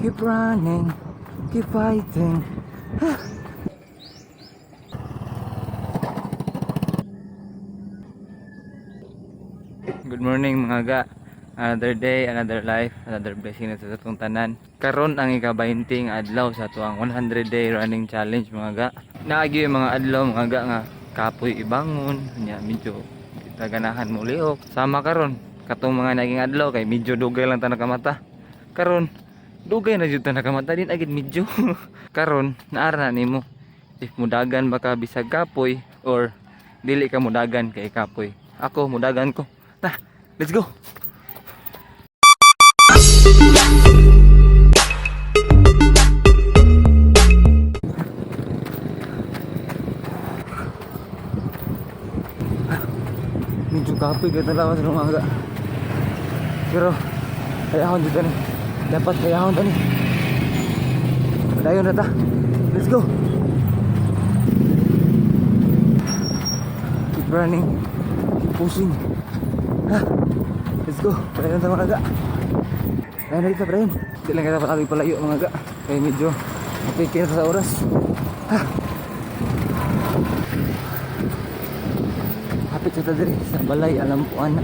Keep running, keep fighting. Good morning mga ga. Another day, another life, another blessing na sa atong tanan. Karon ang ika-20 nga adlaw sa tuang 100 day running challenge mga ga. Naagi yung mga adlaw mga ga nga kapoy ibangon, nya medyo ganahan mo liok. Sama karon katong mga naging adlaw kay medyo dugay lang ta nakamata. Karon dugay na jud ta nakamata din agid medyo. Karon naara na nimo if mudagan baka bisag kapoy or dili ka mudagan kay kapoy. Ako mudagan ko. Nah, let's go. Medyo kapoy kita lawas ng umaga. Pero hayahon dito ni. Dapat hayahon tani. Padayon na ta. Let's go. Keep running. Keep pushing. Let's go. Padayon na ta mga ga. Ayun na dito padayon. Hindi lang kita patali palayo mga ga. Kaya medyo mapikin sa oras. Hapit sa tadiri sa balay alampuan.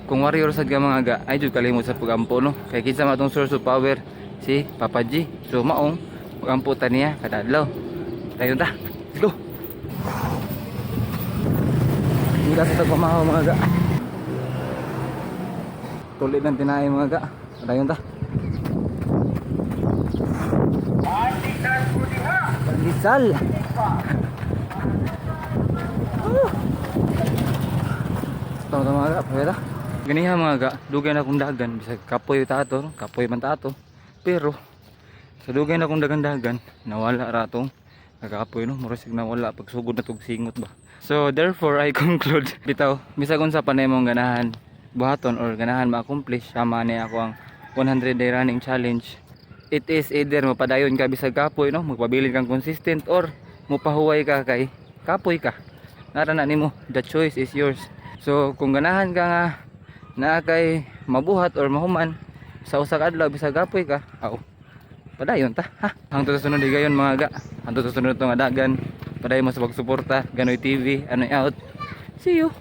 Kung warrior sad ka mga ga, ay jud kalimot sa pagampo no. Kay kinsa man atong source of power si Papa G. So maong pagamputan niya kada adlaw. Dayon ta. Let's go. Hindi kasi tagpamahaw mga ga. Tulit ng tinahe mga ga. Dayon ta. Pandisal. Tama mga ga, pwede. Ganiha mga ga, dugay na akong dagan. Bisag kapoy tato, kapoy man tato. Pero sa dugay na akong dagan-dagan, nawala ratong kakapoy no. Murasig nawala pagsugod na tog singot ba. So therefore I conclude bitaw bisag unsa pa na imong ganahan buhaton or ganahan ma-accomplish sama ni ako ang 100 day running challenge. It is either mapadayon ka bisag kapoy no, magpabilin kang consistent or mopahuway ka kay kapoy ka. Nara na nimo, the choice is yours. So kung ganahan ka nga na kay mabuhat or mahuman sa usa ka adlaw bisag kapoy ka, padayon ta ha. Hangtod sa sunod higayon mga ga. Hangtod sa sunod tong adagan. Padayon mo sa pagsuporta, Ganoy TV, Anoy out. See you.